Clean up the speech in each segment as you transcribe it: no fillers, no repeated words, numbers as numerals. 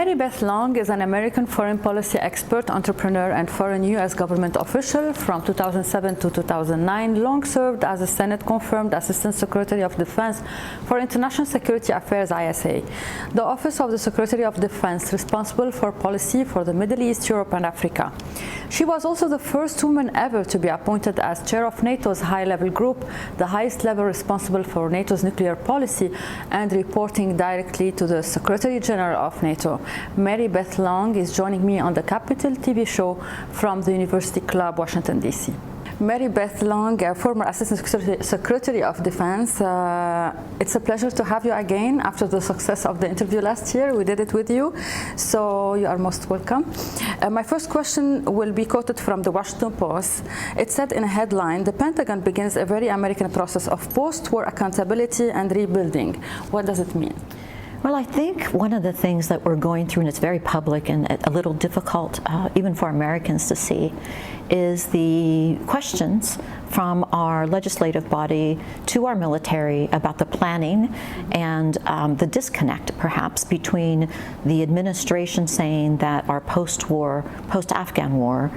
Mary Beth Long is an American foreign policy expert, entrepreneur, and foreign U.S. government official. From 2007 to 2009, Long served as a Senate-confirmed Assistant Secretary of Defense for International Security Affairs, ISA, the Office of the Secretary of Defense, responsible for policy for the Middle East, Europe, and Africa. She was also the first woman ever to be appointed as chair of NATO's high-level group, the highest level responsible for NATO's nuclear policy, and reporting directly to the Secretary General of NATO. Mary Beth Long is joining me on the Capital TV show from the University Club, Washington, D.C. Mary Beth Long, former Assistant Secretary of Defense, it's a pleasure to have you again after the success of the interview last year. We did it with you, so you are most welcome. My first question will be quoted from the Washington Post. It said in a headline, "The Pentagon begins a very American process of post-war accountability and rebuilding." What does it mean? Well, I think one of the things that we're going through, and it's very public and a little difficult even for Americans to see, is the questions from our legislative body to our military about the planning and the disconnect, perhaps, between the administration saying that our post-war, post-Afghan war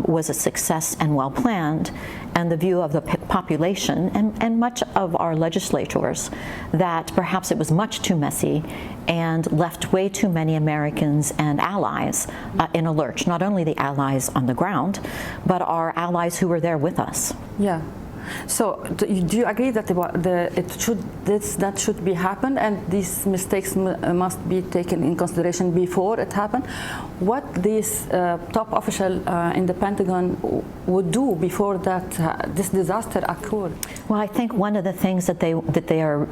was a success and well planned, and the view of the population and much of our legislators that perhaps it was much too messy and left way too many Americans and allies in a lurch. Not only the allies on the ground, but our allies who were there with us. Yeah. So do you agree that that should be happened, and these mistakes must be taken in consideration before it happened? What this top official in the Pentagon would do before that this disaster occurred? Well, I think one of the things that they are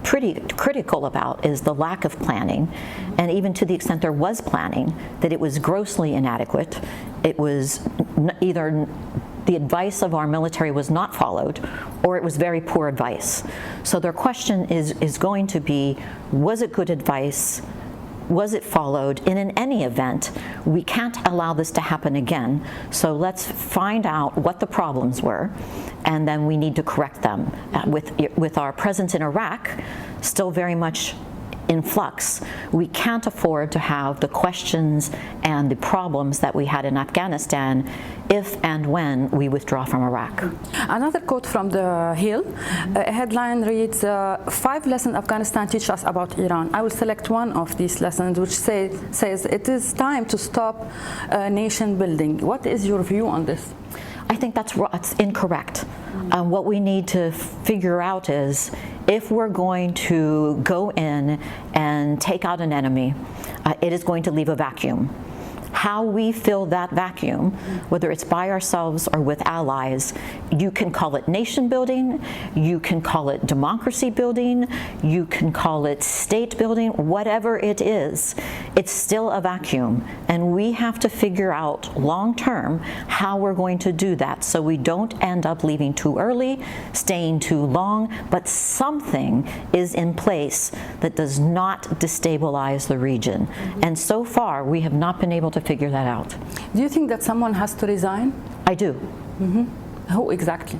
pretty critical about is the lack of planning, and even to the extent there was planning, that it was grossly inadequate. It was either the advice of our military was not followed, or it was very poor advice. So their question is going to be, was it good advice? Was it followed? And in any event, we can't allow this to happen again. So let's find out what the problems were, and then we need to correct them. With our presence in Iraq still very much in flux, we can't afford to have the questions and the problems that we had in Afghanistan if and when we withdraw from Iraq. Another quote from the Hill, a headline reads, 5 lessons Afghanistan teaches us about Iran. I will select one of these lessons, which says it is time to stop nation building. What is your view on this? I think that's incorrect. What we need to figure out is, if we're going to go in and take out an enemy, it is going to leave a vacuum. How we fill that vacuum, whether it's by ourselves or with allies, you can call it nation building, you can call it democracy building, you can call it state building, whatever it is, it's still a vacuum. And we have to figure out long term how we're going to do that so we don't end up leaving too early, staying too long, but something is in place that does not destabilize the region. And so far, we have not been able to figure that out. Do you think that someone has to resign? I do. Who exactly?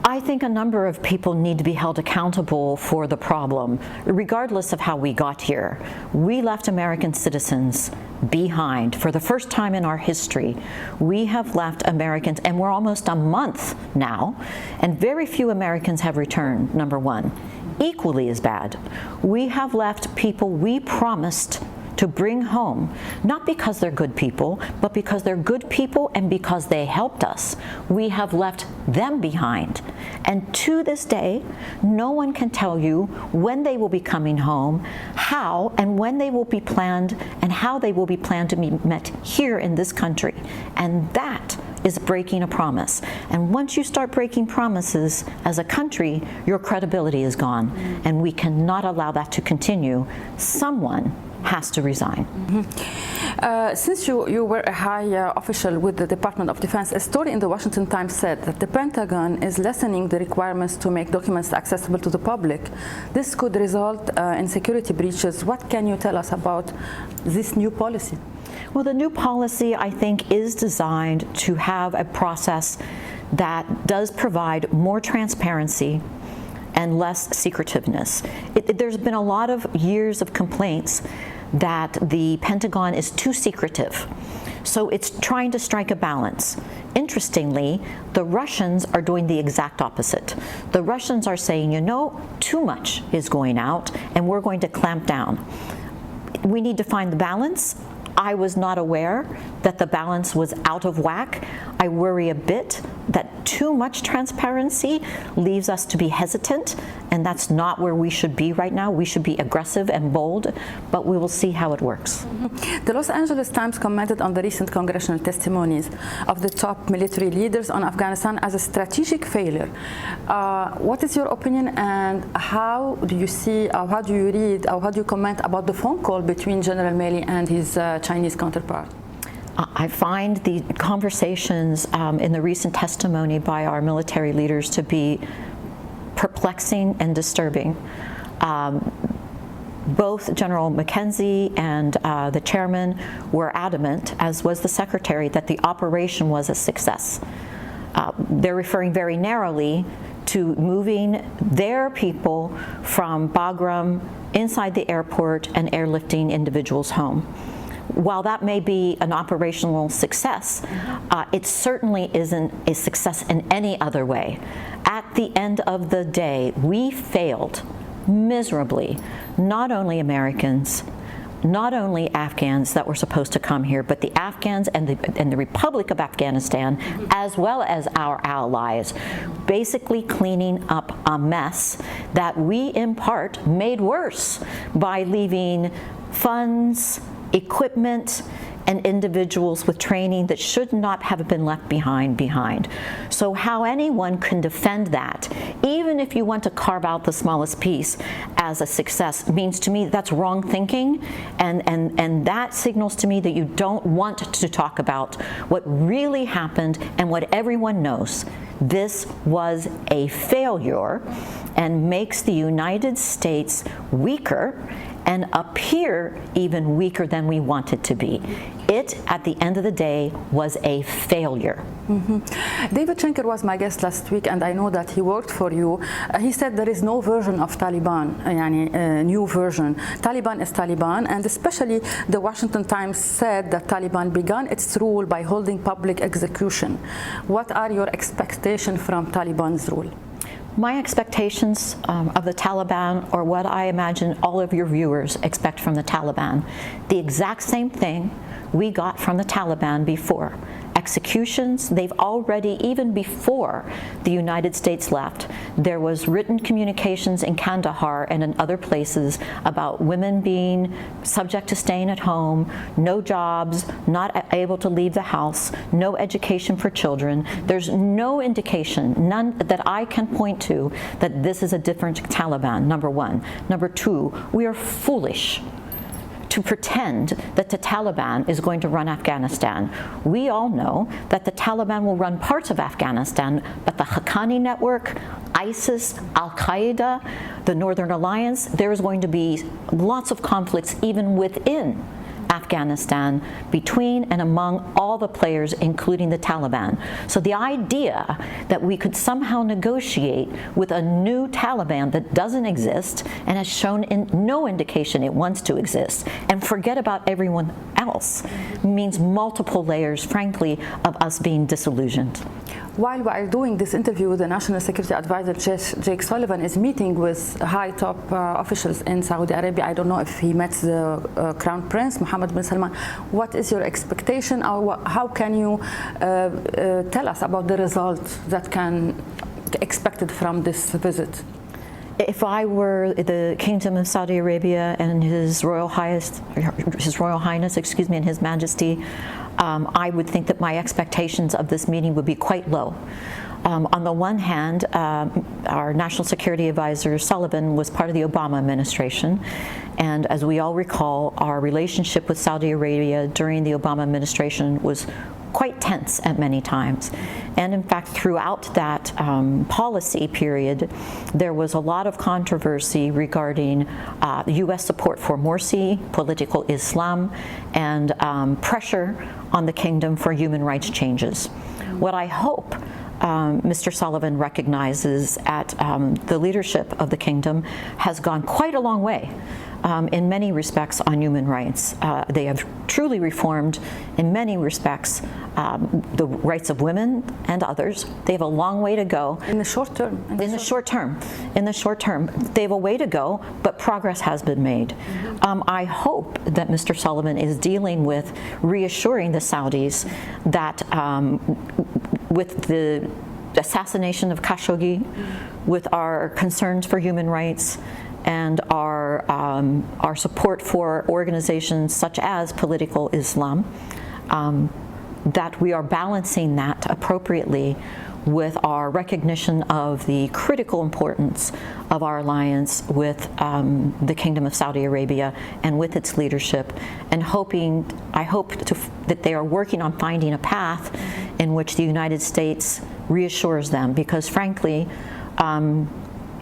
I think a number of people need to be held accountable for the problem, regardless of how we got here. We left American citizens behind. For the first time in our history, we have left Americans, and we're almost a month now, and very few Americans have returned, number one. Equally as bad, we have left people we promised to bring home, not because they're good people, but because they're good people and because they helped us. We have left them behind. And to this day, no one can tell you when they will be coming home, how and when they will be planned, and how they will be planned to be met here in this country. And that is breaking a promise. And once you start breaking promises as a country, your credibility is gone. And we cannot allow that to continue. Someone has to resign. Since you were a high official with the Department of Defense, a story in the Washington Times said that the Pentagon is lessening the requirements to make documents accessible to the public. This could result in security breaches. What can you tell us about this new policy? Well, the new policy, I think, is designed to have a process that does provide more transparency and less secretiveness. There's been a lot of years of complaints that the Pentagon is too secretive. So it's trying to strike a balance. Interestingly, the Russians are doing the exact opposite. The Russians are saying, you know, too much is going out and we're going to clamp down. We need to find the balance. I was not aware that the balance was out of whack. I worry a bit that too much transparency leaves us to be hesitant, and that's not where we should be right now. We should be aggressive and bold, but we will see how it works. The Los Angeles Times commented on the recent congressional testimonies of the top military leaders on Afghanistan as a strategic failure. What is your opinion, and how do you see, or how do you read, or how do you comment about the phone call between General Milley and his Chinese counterpart? I find the conversations in the recent testimony by our military leaders to be perplexing and disturbing. Both General McKenzie and the chairman were adamant, as was the secretary, that the operation was a success. They're referring very narrowly to moving their people from Bagram inside the airport and airlifting individuals home. While that may be an operational success, it certainly isn't a success in any other way. At the end of the day, we failed miserably, not only Americans, not only Afghans that were supposed to come here, but the Afghans and the Republic of Afghanistan, as well as our allies, basically cleaning up a mess that we, in part, made worse by leaving funds, equipment, and individuals with training that should not have been left behind. So how anyone can defend that, even if you want to carve out the smallest piece as a success, means to me that's wrong thinking, and that signals to me that you don't want to talk about what really happened and what everyone knows. This was a failure and makes the United States weaker and appear even weaker than we want it to be. It, at the end of the day, was a failure. David Schenker was my guest last week, and I know that he worked for you. He said there is no version of Taliban, new version. Taliban is Taliban, and especially the Washington Times said that Taliban began its rule by holding public execution. What are your expectations from Taliban's rule? My expectations of the Taliban are what I imagine all of your viewers expect from the Taliban. The exact same thing we got from the Taliban before. Executions, they've already, even before the United States left, there was written communications in Kandahar and in other places about women being subject to staying at home, no jobs, not able to leave the house, no education for children. There's no indication, none that I can point to, that this is a different Taliban, number one. Number two, we are foolish to pretend that the Taliban is going to run Afghanistan. We all know that the Taliban will run parts of Afghanistan, but the Haqqani network, ISIS, Al-Qaeda, the Northern Alliance, there is going to be lots of conflicts even within Afghanistan between and among all the players, including the Taliban. So the idea that we could somehow negotiate with a new Taliban that doesn't exist and has shown no indication it wants to exist, and forget about everyone else, means multiple layers, frankly, of us being disillusioned. While we are doing this interview, the National Security Advisor Jake Sullivan is meeting with high top officials in Saudi Arabia. I don't know if he met the Crown Prince Mohammed bin Salman. What is your expectation, or how can you tell us about the results that can be expected from this visit? If I were the Kingdom of Saudi Arabia and His Royal Highness, and His Majesty, I would think that my expectations of this meeting would be quite low. On the one hand, our National Security Advisor Sullivan was part of the Obama administration, and as we all recall, our relationship with Saudi Arabia during the Obama administration was quite tense at many times. And in fact, throughout that policy period, there was a lot of controversy regarding U.S. support for Morsi, political Islam, and pressure on the kingdom for human rights changes. What I hope Mr. Sullivan recognizes at the leadership of the kingdom has gone quite a long way in many respects on human rights. They have truly reformed in many respects the rights of women and others. They have a long way to go. In the short term. In the short term, they have a way to go, but progress has been made. I hope that Mr. Sullivan is dealing with reassuring the Saudis that with the assassination of Khashoggi, with our concerns for human rights, and our support for organizations such as Political Islam, that we are balancing that appropriately with our recognition of the critical importance of our alliance with the Kingdom of Saudi Arabia and with its leadership, and I hope that they are working on finding a path in which the United States reassures them, because frankly,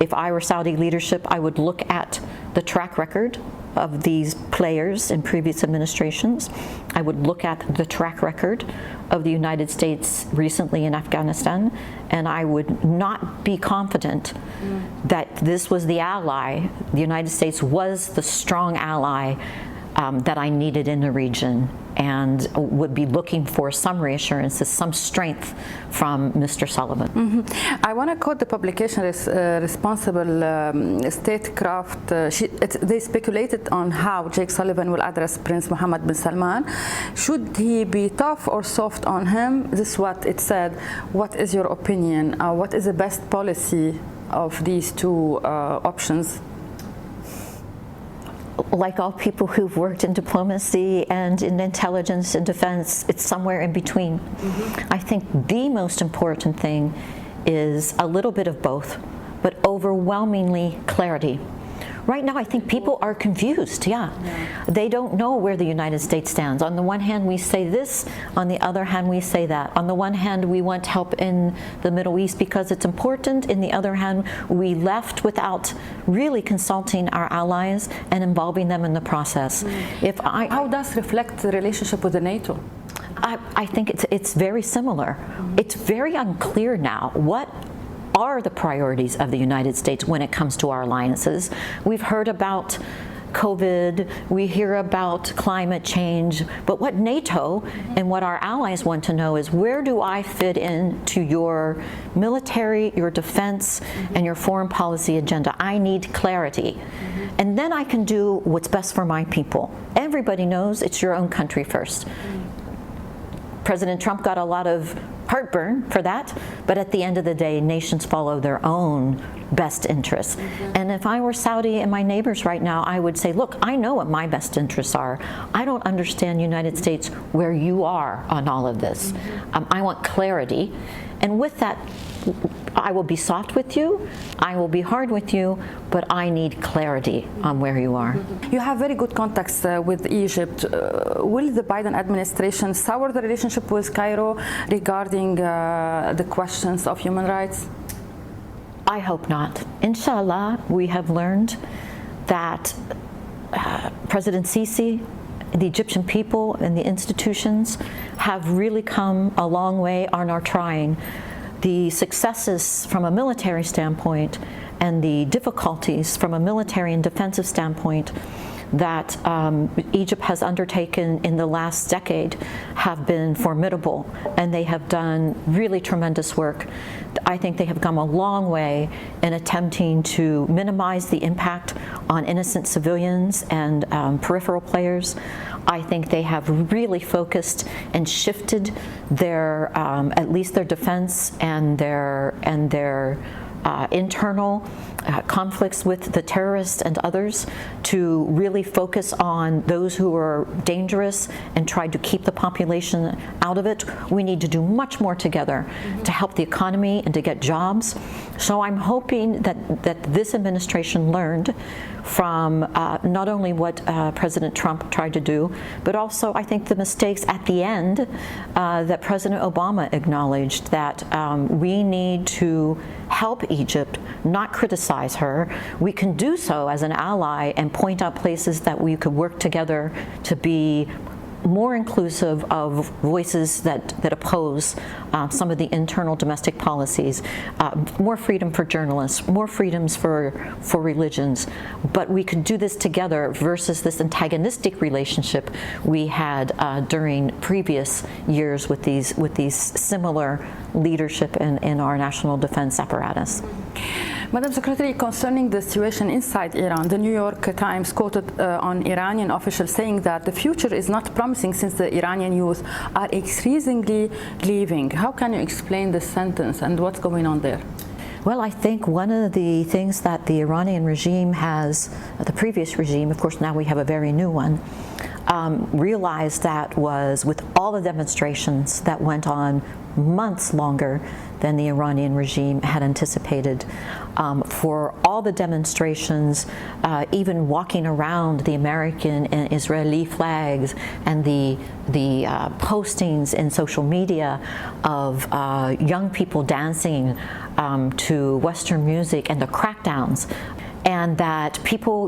if I were Saudi leadership, I would look at the track record of these players in previous administrations. I would look at the track record of the United States recently in Afghanistan, and I would not be confident that this was the ally, the United States was the strong ally that I needed in the region, and would be looking for some reassurances, some strength from Mr. Sullivan. I want to quote the publication responsible statecraft. They speculated on how Jake Sullivan will address Prince Mohammed bin Salman. Should he be tough or soft on him? This is what it said. What is your opinion? What is the best policy of these two options? Like all people who've worked in diplomacy and in intelligence and defense, it's somewhere in between. I think the most important thing is a little bit of both, but overwhelmingly clarity. Right now, I think people are confused, They don't know where the United States stands. On the one hand, we say this. On the other hand, we say that. On the one hand, we want help in the Middle East because it's important. In the other hand, we left without really consulting our allies and involving them in the process. How does reflect the relationship with the NATO? I think it's very similar. It's very unclear now what are the priorities of the United States when it comes to our alliances. We've heard about COVID, we hear about climate change, but what NATO and what our allies want to know is, where do I fit into your military, your defense, and your foreign policy agenda? I need clarity. And then I can do what's best for my people. Everybody knows it's your own country first. President Trump got a lot of heartburn for that, but at the end of the day, nations follow their own best interests. And if I were Saudi and my neighbors right now, I would say, look, I know what my best interests are. I don't understand, United States, where you are on all of this. I want clarity. And with that, I will be soft with you, I will be hard with you, but I need clarity on where you are. You have very good contacts with Egypt. Will the Biden administration sour the relationship with Cairo regarding the questions of human rights? I hope not. Inshallah, we have learned that President Sisi, the Egyptian people and the institutions have really come a long way and are trying. The successes from a military standpoint and the difficulties from a military and defensive standpoint that Egypt has undertaken in the last decade have been formidable, and they have done really tremendous work. I think they have come a long way in attempting to minimize the impact on innocent civilians and peripheral players. I think they have really focused and shifted their, at least their defense and their internal conflicts with the terrorists and others, to really focus on those who are dangerous and try to keep the population out of it. We need to do much more together to help the economy and to get jobs. So I'm hoping that this administration learned from not only what President Trump tried to do, but also I think the mistakes at the end that President Obama acknowledged, that we need to help Egypt, not criticize her. We can do so as an ally and point out places that we could work together to be more inclusive of voices that oppose some of the internal domestic policies, more freedom for journalists, more freedoms for religions. But we could do this together versus this antagonistic relationship we had during previous years with these similar leadership in our national defense apparatus. Madam Secretary, concerning the situation inside Iran, the New York Times quoted on Iranian officials saying that the future is not promising since the Iranian youth are increasingly leaving. How can you explain this sentence and what's going on there? Well, I think one of the things that the Iranian regime has, the previous regime, of course now we have a very new one, realized that was with all the demonstrations that went on months longer than the Iranian regime had anticipated. For all the demonstrations, even walking around the American and Israeli flags and the postings in social media of young people dancing to Western music and the crackdowns, and that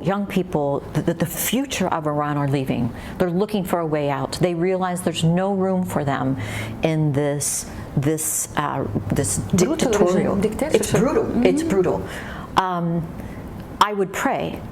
young people, the future of Iran are leaving. They're looking for a way out. They realize there's no room for them in this dictatorial dictatorship. It's brutal. Mm-hmm. It's brutal. I would pray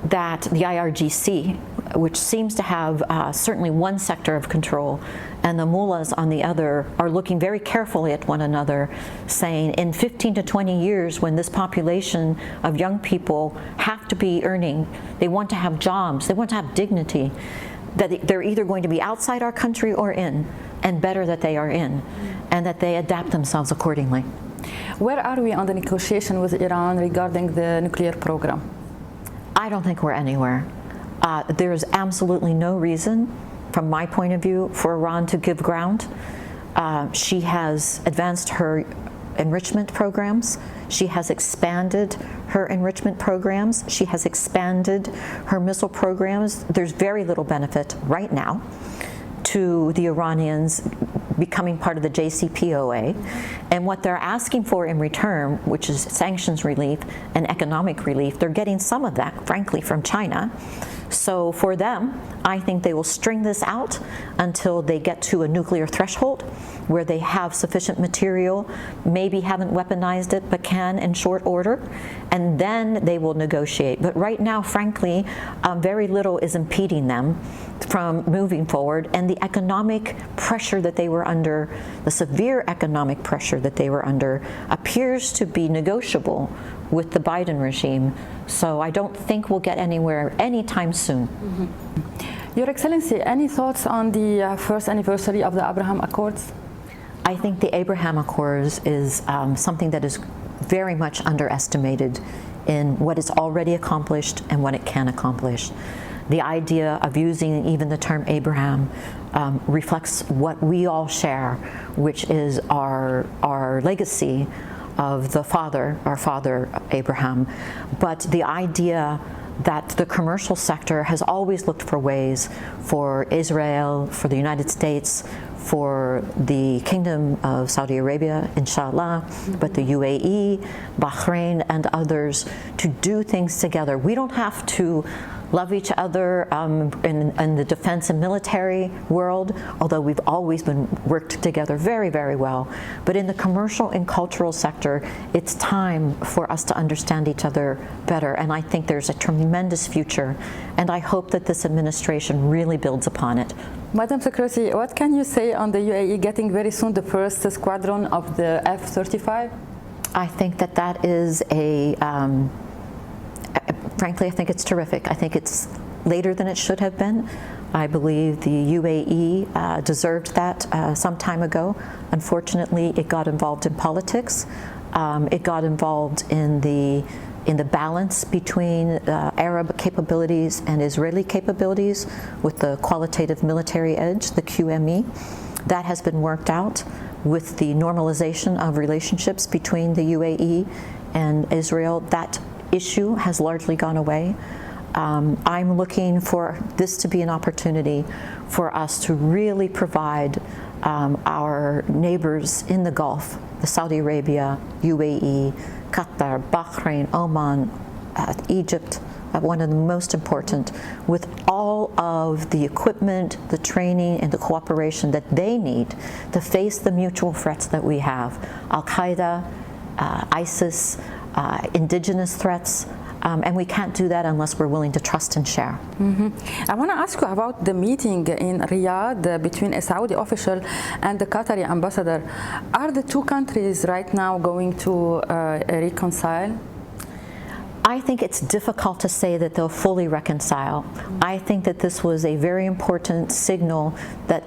that the IRGC, which seems to have certainly one sector of control, and the mullahs on the other, are looking very carefully at one another, saying in 15 to 20 years, when this population of young people have to be earning, they want to have jobs, they want to have dignity, that they're either going to be outside our country or in, and better that they are in, and that they adapt themselves accordingly. Where are we on the negotiation with Iran regarding the nuclear program? I don't think we're anywhere. There is absolutely no reason, from my point of view, for Iran to give ground. She has advanced her enrichment programs. She has expanded her enrichment programs. She has expanded her missile programs. There's very little benefit right now to the Iranians becoming part of the JCPOA. And what they're asking for in return, which is sanctions relief and economic relief, they're getting some of that, frankly, from China. So for them, I think they will string this out until they get to a nuclear threshold where they have sufficient material, maybe haven't weaponized it, but can in short order, and then they will negotiate. But right now, frankly, very little is impeding them from moving forward, and the economic pressure that they were under, the severe economic pressure that they were under, appears to be negotiable with the Biden regime. So I don't think we'll get anywhere anytime soon. Mm-hmm. Your Excellency, any thoughts on the first anniversary of the Abraham Accords? I think the Abraham Accords is something that is very much underestimated in what is already accomplished and what it can accomplish. The idea of using even the term Abraham reflects what we all share, which is our legacy of our father Abraham. But the idea that the commercial sector has always looked for ways for Israel, for the United States, for the Kingdom of Saudi Arabia, inshallah, but the UAE, Bahrain, and others to do things together. We don't have to love each other in the defense and military world, although we've always worked together very, very well. But in the commercial and cultural sector, it's time for us to understand each other better. And I think there's a tremendous future. And I hope that this administration really builds upon it. Madam Secretary, what can you say on the UAE getting very soon the first squadron of the F-35? I think that is frankly, I think it's terrific. I think it's later than it should have been. I believe the UAE deserved that some time ago. Unfortunately, it got involved in politics. It got involved in the balance between Arab capabilities and Israeli capabilities with the qualitative military edge, the QME. That has been worked out with the normalization of relationships between the UAE and Israel. That issue has largely gone away. I'm looking for this to be an opportunity for us to really provide our neighbors in the Gulf, the Saudi Arabia, UAE, Qatar, Bahrain, Oman, Egypt, one of the most important, with all all of the equipment, the training, and the cooperation that they need to face the mutual threats that we have. Al-Qaeda, ISIS, indigenous threats, and we can't do that unless we're willing to trust and share. I want to ask you about the meeting in Riyadh between a Saudi official and the Qatari ambassador. Are the two countries right now going to reconcile? I think it's difficult to say that they'll fully reconcile. I think that this was a very important signal that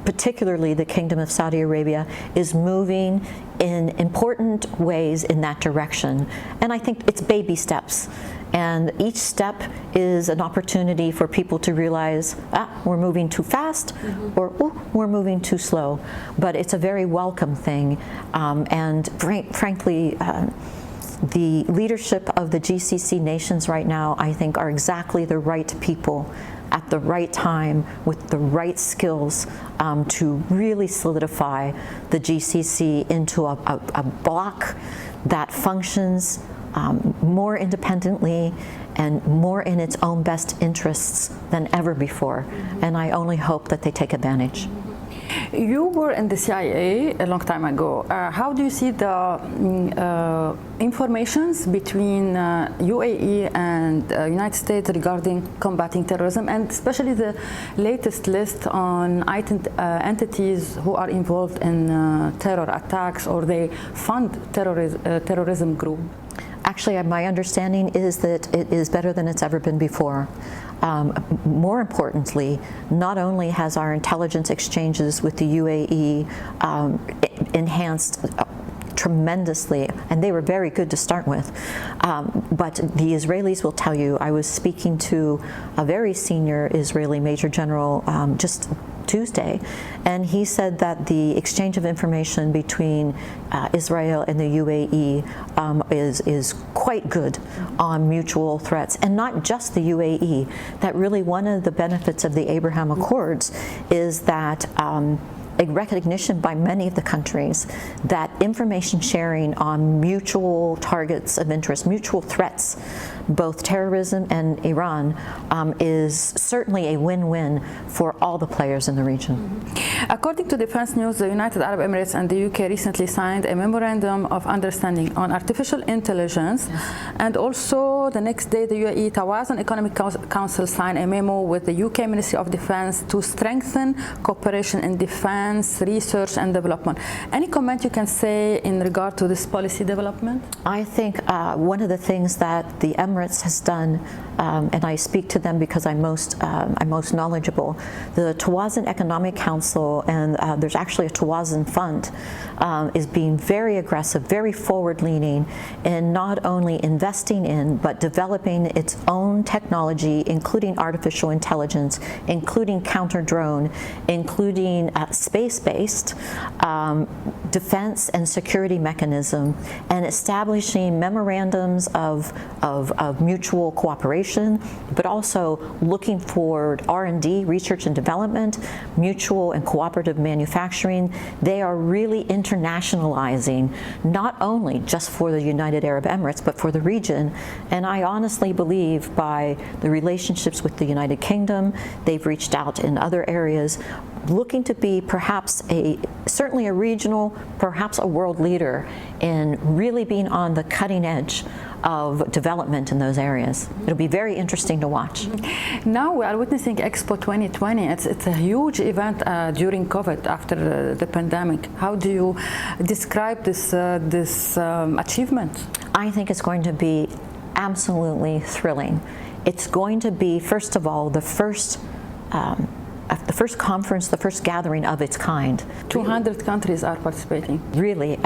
particularly the Kingdom of Saudi Arabia is moving in important ways in that direction. And I think it's baby steps. And each step is an opportunity for people to realize, we're moving too fast, or we're moving too slow. But it's a very welcome thing. And frankly, the leadership of the GCC nations right now, I think, are exactly the right people at the right time with the right skills to really solidify the GCC into a bloc that functions more independently and more in its own best interests than ever before. And I only hope that they take advantage. You were in the CIA a long time ago. How do you see the informations between UAE and United States regarding combating terrorism, and especially the latest list on entities who are involved in terror attacks or they fund terrorism group? Actually, my understanding is that it is better than it's ever been before. More importantly, not only has our intelligence exchanges with the UAE enhanced tremendously, and they were very good to start with, but the Israelis will tell you, I was speaking to a very senior Israeli Major General just Tuesday, and he said that the exchange of information between Israel and the UAE is quite good on mutual threats, and not just the UAE. That really one of the benefits of the Abraham Accords is that a recognition by many of the countries that information sharing on mutual targets of interest, mutual threats, both terrorism and Iran, is certainly a win-win for all the players in the region. According to Defense News, the United Arab Emirates and the UK recently signed a memorandum of understanding on artificial intelligence, and also the next day the UAE Tawazun Economic Council signed a memo with the UK Ministry of Defense to strengthen cooperation in defense, research and development. Any comment you can say in regard to this policy development? I think one of the things that the Emirates has done, and I speak to them because I'm most knowledgeable, the Tawazun Economic Council, and there's actually a Tawazun Fund, is being very aggressive, very forward-leaning in not only investing in, but developing its own technology, including artificial intelligence, including counter-drone, including space-based defense and security mechanism, and establishing memorandums of mutual cooperation, but also looking for R&D, research and development, mutual and cooperative manufacturing. They are really internationalizing, not only just for the United Arab Emirates, but for the region. And I honestly believe by the relationships with the United Kingdom, they've reached out in other areas, looking to be perhaps certainly a regional, perhaps a world leader in really being on the cutting edge of development in those areas. It'll be very interesting to watch. Now we are witnessing Expo 2020. It's a huge event during COVID, after the pandemic. How do you describe this achievement? I think it's going to be absolutely thrilling. It's going to be, first of all, the first conference, the first gathering of its kind. 200 countries are participating. Really.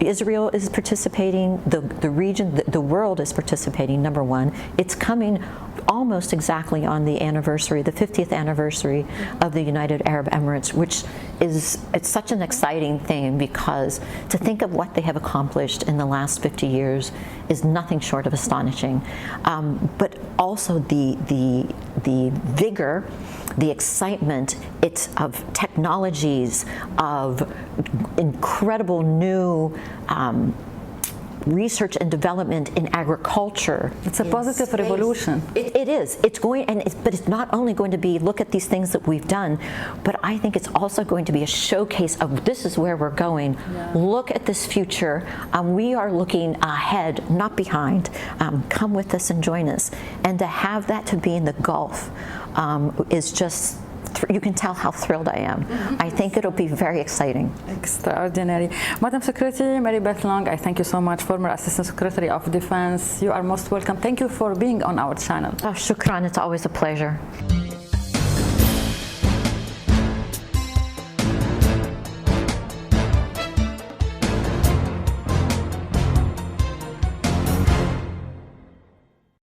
Israel is participating, the region, the world is participating, number one. It's coming almost exactly on the anniversary, the 50th anniversary of the United Arab Emirates, which it's such an exciting thing, because to think of what they have accomplished in the last 50 years is nothing short of astonishing. But also the vigor, the excitement of technologies, of incredible new research and development in agriculture. It's a positive space. revolution. It is. It's going, but it's not only going to be look at these things that we've done, but I think it's also going to be a showcase of this is where we're going. Look at this future. We are looking ahead, not behind. Come with us and join us. And to have that to be in the Gulf is just, you can tell how thrilled I am. I think it'll be very exciting. Extraordinary. Madam Secretary Mary Beth Long, I thank you so much, former Assistant Secretary of Defense. You are most welcome. Thank you for being on our channel. Oh, shukran, it's always a pleasure.